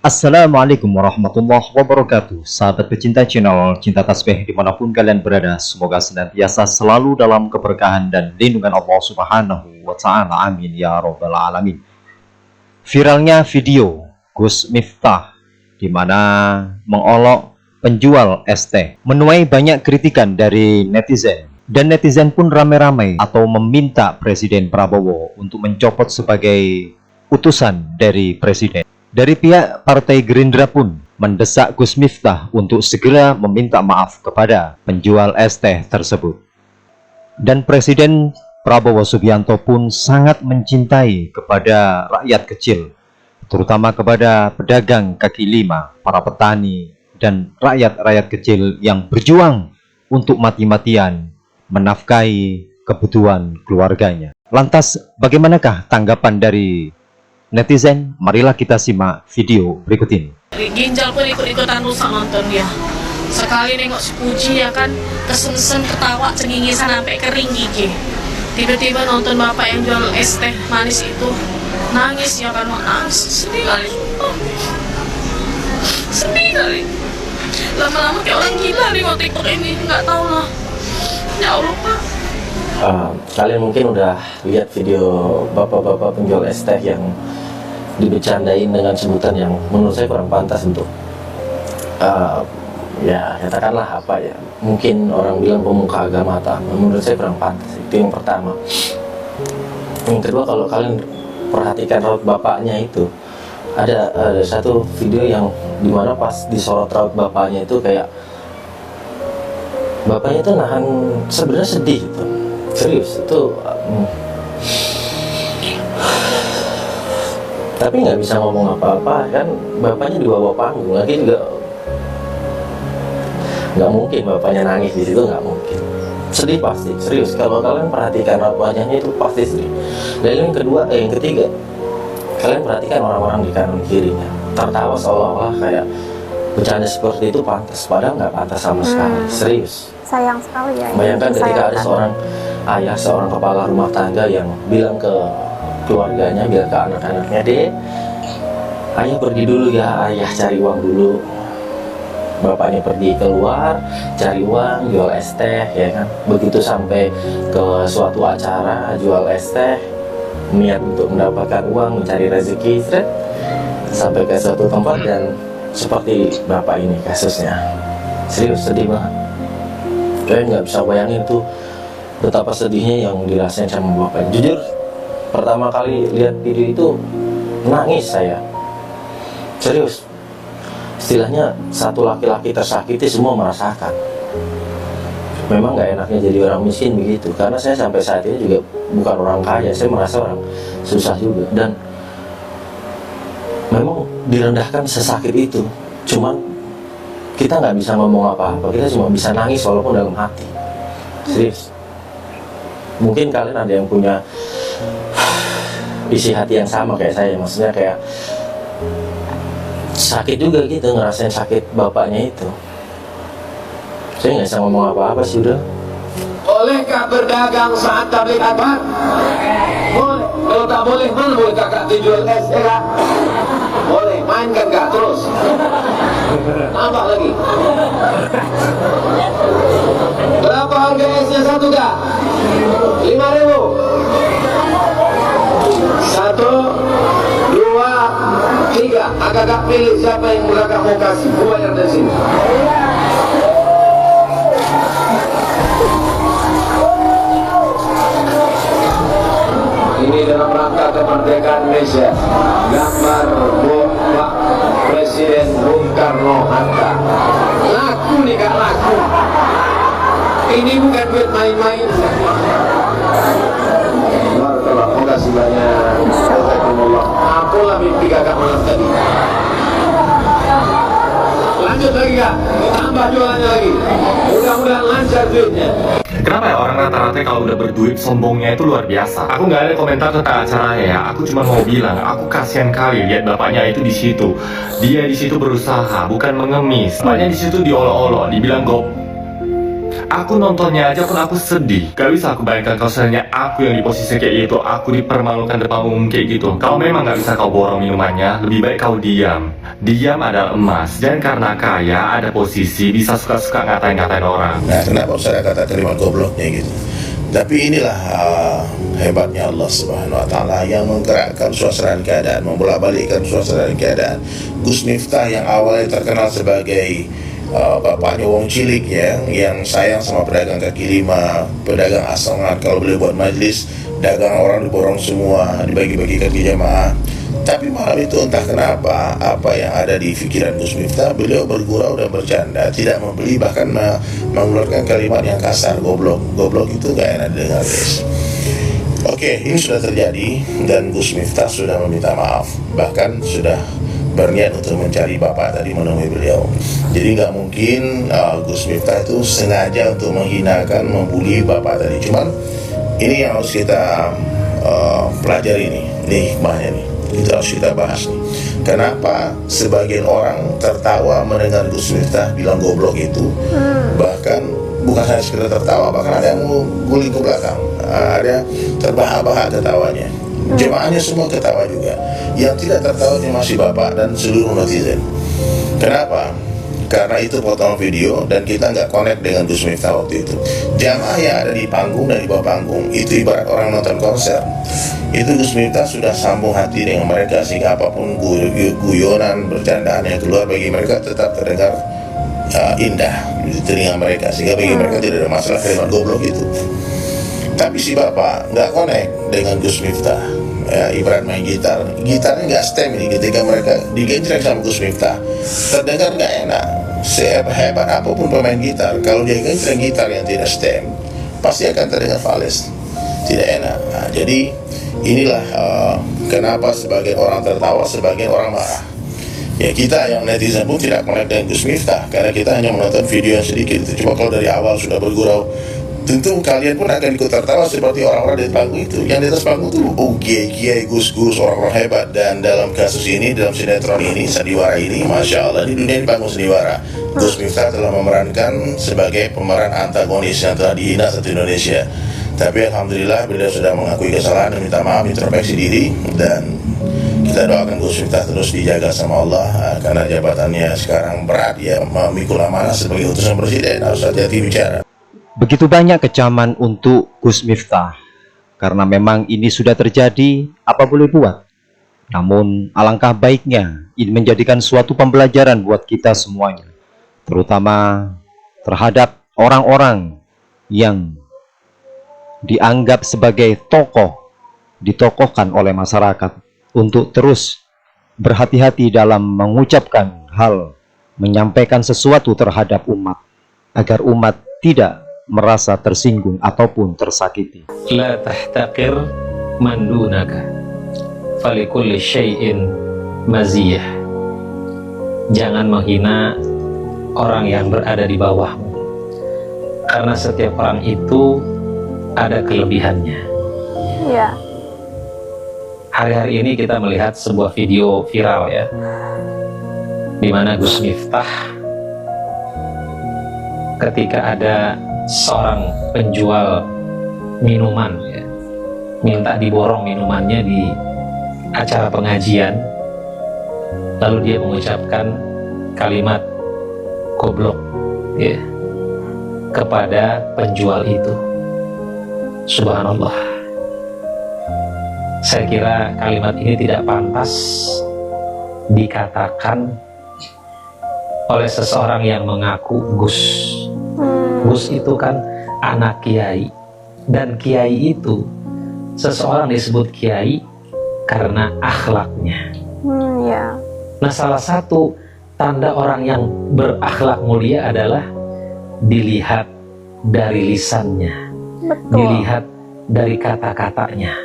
Assalamualaikum warahmatullahi wabarakatuh. Sahabat pecinta channel Cinta Tasbih dimanapun kalian berada, semoga senantiasa selalu dalam keberkahan dan lindungan Allah Subhanahu wa Ta'ala. Amin ya Rabbal 'Alamin. Viralnya video Gus Miftah di mana mengolok penjual es teh menuai banyak kritikan dari netizen, dan netizen pun ramai-ramai atau meminta Presiden Prabowo untuk mencopot sebagai utusan dari Presiden. Dari pihak Partai Gerindra pun mendesak Gus Miftah untuk segera meminta maaf kepada penjual es teh tersebut. Dan Presiden Prabowo Subianto pun sangat mencintai kepada rakyat kecil, terutama kepada pedagang kaki lima, para petani, dan rakyat-rakyat kecil yang berjuang untuk mati-matian menafkahi kebutuhan keluarganya. Lantas, bagaimanakah tanggapan dari netizen? Marilah kita simak video berikut ini. Ginjal pun ikut-ikutan rusak nonton dia. Sekali nengok si Puji ya kan, kesem-sem ketawa cengingisan sampai kering gigi. Tiba-tiba nonton bapak yang jual es teh manis itu, nangis ya kan, nangis sedih kali. Sedih kali. Lama-lama kayak orang gila nih waktu TikTok ini, nggak tahu lah. Ya Allah Pak. Kalian mungkin udah lihat video bapak-bapak penjual es teh yang dibecandain dengan sebutan yang menurut saya kurang pantas untuk ya katakanlah apa ya, mungkin orang bilang pemuka agama atau menurut saya kurang pantas. Itu yang pertama. Yang kedua, kalau kalian perhatikan raut bapaknya itu, ada satu video yang dimana pas disorot raut bapaknya itu kayak bapaknya itu nahan, sebenarnya sedih gitu. Serius itu tapi nggak bisa ngomong apa-apa kan, bapaknya di bawah panggung lagi juga, nggak mungkin bapaknya nangis di situ, nggak mungkin. Sedih pasti, serius. Kalau kalian perhatikan wajahnya itu pasti sedih. Dan yang kedua, yang ketiga, kalian perhatikan orang-orang di kanan kirinya tertawa seolah-olah kayak bercanda seperti itu pantas, padahal nggak pantas sama sekali. Serius. Sayang sekali ya. Bayangkan ketika ada seorang ayah, seorang kepala rumah tangga yang bilang ke keluarganya, bilang ke anak-anaknya, "Dek, ayah pergi dulu ya, ayah cari uang dulu." Bapaknya pergi keluar, cari uang, jual es teh, ya kan. Begitu sampai ke suatu acara, jual es teh, niat untuk mendapatkan uang, mencari rezeki, sampai ke suatu tempat dan seperti bapak ini kasusnya. Serius, sedih banget. Kalian nggak bisa bayangin tuh betapa sedihnya yang dirasain sama bapak. Jujur, pertama kali lihat video itu nangis saya. Serius. Istilahnya satu laki-laki tersakiti semua merasakan. Memang nggak enaknya jadi orang miskin begitu. Karena saya sampai saat ini juga bukan orang kaya. Saya merasa orang susah juga. Dan memang direndahkan sesakit itu. Cuman kita nggak bisa ngomong apa-apa. Kita cuma bisa nangis walaupun dalam hati. Serius. Mungkin kalian ada yang punya isi hati yang sama kayak saya. Maksudnya kayak sakit juga gitu, ngerasain sakit bapaknya itu. Saya nggak bisa ngomong apa-apa sih udah. Bolehkah berdagang saat tablik akbar? Boleh. Kalau tak boleh, mana boleh kakak dijual es, ya kak? Boleh, mainkan kak terus. Tambah lagi. Berapa harga esnya satu kak? 5.000. 1, 2, 3. Kakak pilih siapa yang kakak mau kasih. Bayar dari sini. Ini dalam rangka kemerdekaan Indonesia. Gambar Bapak Presiden Bung Karno Hatta. Laku nih kak, laku. Ini bukan duit main-main. Terima kasih banyak. Jazakumullah. Apalah mimpi kakak malam tadi. Lanjut lagi kak, tambah jualannya lagi. Mudah-mudahan lancar duitnya. Kenapa ya orang rata-rata kalau udah berduit sombongnya itu luar biasa? Aku nggak ada komentar tentang acaranya ya. Aku cuma mau bilang, aku kasihan kali lihat bapaknya itu di situ. Dia di situ berusaha, bukan mengemis. Bapaknya di situ diolok-olok, dibilang Aku nontonnya aja pun aku sedih. Gak bisa aku bayangkan kalau seandainya aku yang di posisi kayak gitu, aku dipermalukan depan umum kayak gitu. Kalau memang gak bisa kau borong minumannya, lebih baik kau diam. Diam adalah emas. Dan karena kaya, ada posisi, bisa suka-suka ngatain-ngatain orang. Nah, kenapa saya kata terima gobloknya gitu? Tapi inilah hebatnya Allah Subhanahu Wa Taala yang menggerakkan suasana keadaan, membolak-balikkan suasana keadaan. Gus Miftah yang awalnya terkenal sebagai bapaknya wong cilik ya, yang sayang sama pedagang kaki lima, pedagang asongan. Kalau boleh buat majlis, dagang orang diborong semua, dibagi-bagikan ke jamaah. Tapi malam itu entah kenapa, apa yang ada di pikiran Gus Miftah, beliau bergurau dan bercanda, tidak membeli, bahkan mengeluarkan kalimat yang kasar, goblok. Goblok itu gak enak didengar, guys. Oke, ini sudah terjadi dan Gus Miftah sudah meminta maaf, bahkan sudah berniat untuk mencari bapak tadi, menemui beliau. Jadi nggak mungkin Gus Miftah itu sengaja untuk menghinakan, membuli bapak tadi. Cuman ini yang harus kita pelajari nih hikmahnya nih. Kita harus kita bahas nih. Kenapa sebagian orang tertawa mendengar Gus Miftah bilang goblok itu? Bahkan bukan hanya sekedar tertawa, bahkan ada yang guling ke belakang, ada terbahak-bahak ketawanya. Jemaahnya semua ketawa juga. Yang tidak tertawa cuma si bapak dan seluruh netizen. Kenapa? Karena itu potongan video dan kita nggak connect dengan Gus Miftah waktu itu. Jamaah yang ada di panggung dan di bawah panggung itu ibarat orang nonton konser. Itu Gus Miftah sudah sambung hati dengan mereka sehingga apapun guyonan, bercandaan yang keluar bagi mereka tetap terdengar indah di telinga mereka, sehingga bagi mereka tidak ada masalah kalimat goblok itu. Tapi si bapak nggak connect dengan Gus Miftah. Ya, ibarat main gitar, gitarnya nggak stem ini. Ketika mereka digenjreng sama Gus Miftah, terdengar nggak enak. Sehebat apapun pemain gitar, kalau dia genjreng gitar yang tidak stem, pasti akan terdengar fals, tidak enak. Nah, jadi inilah kenapa sebagian orang tertawa, sebagian orang marah. Ya, kita yang netizen pun tidak connect dengan Gus Miftah karena kita hanya menonton video yang sedikit. Cuma kalau dari awal sudah bergurau, tentu kalian pun akan ikut tertawa seperti orang-orang di panggung itu. Yang di atas panggung itu, kiai, gus-gus, orang-orang hebat. Dan dalam kasus ini, dalam sinetron ini, sandiwara ini, Masya Allah, di dunia ini panggung sandiwara, Gus Miftah telah memerankan sebagai pemeran antagonis yang telah dihina satu Indonesia. Tapi Alhamdulillah, beliau sudah mengakui kesalahan dan minta maaf, introspeksi diri. Dan kita doakan Gus Miftah terus dijaga sama Allah, karena jabatannya sekarang berat, ya, memikul amanah sebagai utusan presiden, harus hati-hati bicara. Begitu banyak kecaman untuk Gus Miftah, karena memang ini sudah terjadi, apa boleh buat. Namun alangkah baiknya ini menjadikan suatu pembelajaran buat kita semuanya, terutama terhadap orang-orang yang dianggap sebagai tokoh, ditokohkan oleh masyarakat, untuk terus berhati-hati dalam mengucapkan hal, menyampaikan sesuatu terhadap umat, agar umat tidak merasa tersinggung ataupun tersakiti. La tahtaqir man dunaka falikulli syai'in maziyah. Jangan menghina orang yang berada di bawahmu, karena setiap orang itu ada kelebihannya. Ya. Hari-hari ini kita melihat sebuah video viral ya, di mana Gus Miftah ketika ada seorang penjual minuman ya, minta diborong minumannya di acara pengajian, lalu dia mengucapkan kalimat goblok ya kepada penjual itu. Subhanallah, saya kira kalimat ini tidak pantas dikatakan oleh seseorang yang mengaku Gus. Gus itu kan anak kiai, dan kiai itu seseorang disebut kiai karena akhlaknya. Ya. Nah, salah satu tanda orang yang berakhlak mulia adalah dilihat dari lisannya, Betul. dilihat dari kata-katanya.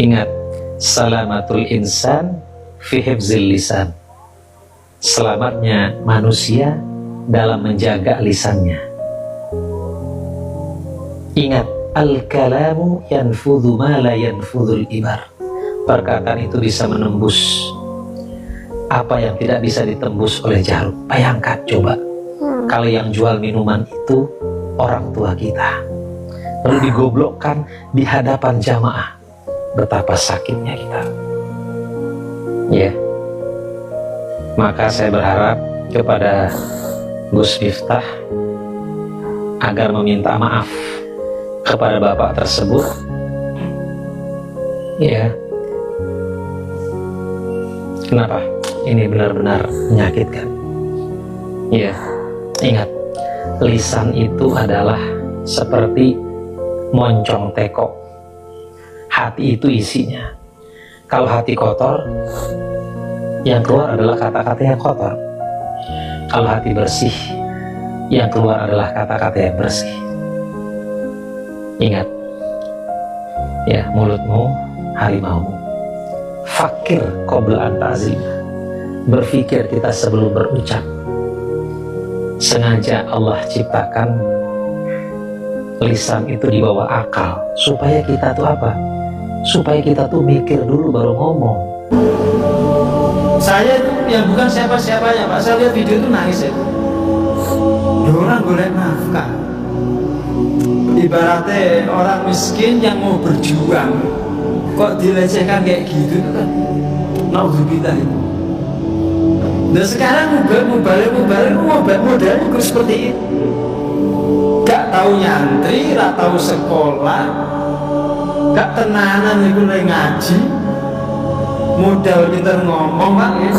Ingat, salamatul insan fi hifzil lisan. Selamatnya manusia dalam menjaga lisannya. Ingat, al-kalamu yanfudhu ma la yanfudhul ibar. Perkataan itu bisa menembus apa yang tidak bisa ditembus oleh jarum. Bayangkan coba, Kalau yang jual minuman itu orang tua kita, lalu digoblokkan di hadapan jamaah, betapa sakitnya kita. Ya, maka saya berharap kepada Gus Miftah agar meminta maaf kepada bapak tersebut. Ya, kenapa? Ini benar-benar menyakitkan. Ya, ingat, lisan itu adalah seperti moncong teko. Hati itu isinya. Kalau hati kotor, yang keluar adalah kata-kata yang kotor. Kalau hati bersih, yang keluar adalah kata-kata yang bersih. Ingat, ya, mulutmu harimaumu. Fakir qabla an ta'zim. Berpikir kita sebelum berucap. Sengaja Allah ciptakan lisan itu di bawah akal, supaya kita tuh apa? Supaya kita tuh mikir dulu baru ngomong. Saya itu yang bukan siapa-siapanya, Pak. Saya lihat video itu nangis ya. Orang boleh nafkah. Ibaratnya orang miskin yang mau berjuang, kok dilecehkan kayak gitu kan? Naudzubillah itu. Nah sekarang mubalik modalnya kok seperti itu. Gak tahu nyantri, gak tahu sekolah, gak tenanan itu lagi ngaji, modal pinter ngomong kan ya.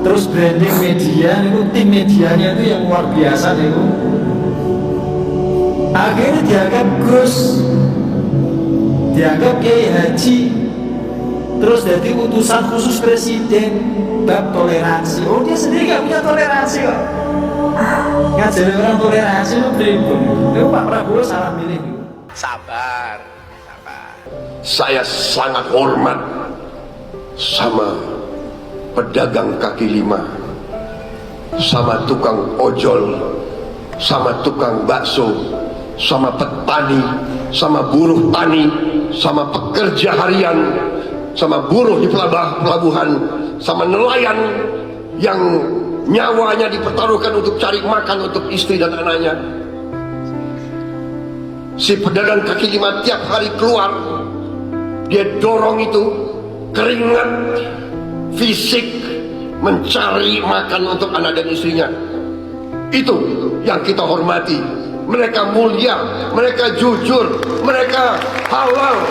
Terus branding media itu, tim medianya itu yang luar biasa itu. Akhirnya dianggap Gus, dianggap Kiai Haji, terus jadi utusan khusus presiden bab toleransi. Oh, dia sendiri gak punya toleransi kok. Ngajarin orang toleransi itu beribun. Itu Pak Prabowo salah milih. Sabar. Saya sangat hormat sama pedagang kaki lima, sama tukang ojol, sama tukang bakso, sama petani, sama buruh tani, sama pekerja harian, sama buruh di pelabuhan, sama nelayan yang nyawanya dipertaruhkan untuk cari makan untuk istri dan anaknya. Si pedagang kaki lima tiap hari keluar, dia dorong itu keringat fisik mencari makan untuk anak dan istrinya. Itu yang kita hormati. Mereka mulia, mereka jujur, mereka halal.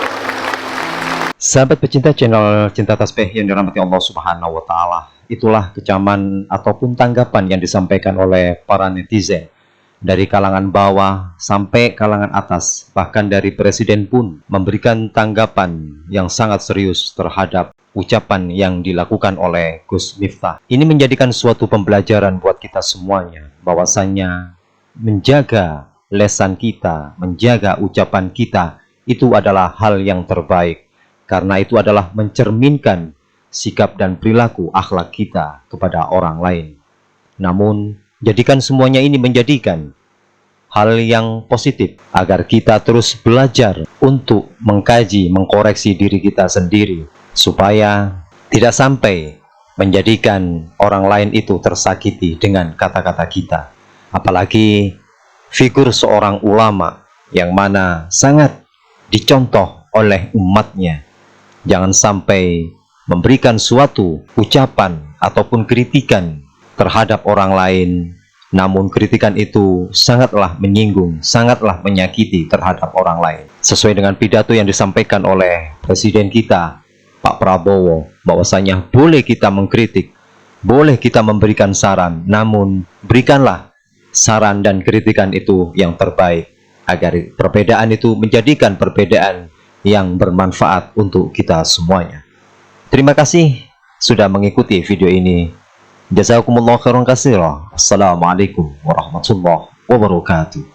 Sahabat pecinta channel Cinta Tasbih yang dirahmati Allah Subhanahu wa Ta'ala, itulah kecaman ataupun tanggapan yang disampaikan oleh para netizen dari kalangan bawah sampai kalangan atas, bahkan dari presiden pun memberikan tanggapan yang sangat serius terhadap ucapan yang dilakukan oleh Gus Miftah. Ini menjadikan suatu pembelajaran buat kita semuanya, bahwasannya menjaga lesan kita, menjaga ucapan kita, itu adalah hal yang terbaik. Karena itu adalah mencerminkan sikap dan perilaku akhlak kita kepada orang lain. Namun, jadikan semuanya ini menjadikan hal yang positif agar kita terus belajar untuk mengkaji, mengkoreksi diri kita sendiri, supaya tidak sampai menjadikan orang lain itu tersakiti dengan kata-kata kita. Apalagi figur seorang ulama yang mana sangat dicontoh oleh umatnya. Jangan sampai memberikan suatu ucapan ataupun kritikan terhadap orang lain, namun kritikan itu sangatlah menyinggung, sangatlah menyakiti terhadap orang lain. Sesuai dengan pidato yang disampaikan oleh Presiden kita, Pak Prabowo, bahwasanya boleh kita mengkritik, boleh kita memberikan saran, namun berikanlah saran dan kritikan itu yang terbaik, agar perbedaan itu menjadikan perbedaan yang bermanfaat untuk kita semuanya. Terima kasih sudah mengikuti video ini. Jazakumullah khairan katsira. Assalamualaikum warahmatullahi wabarakatuh.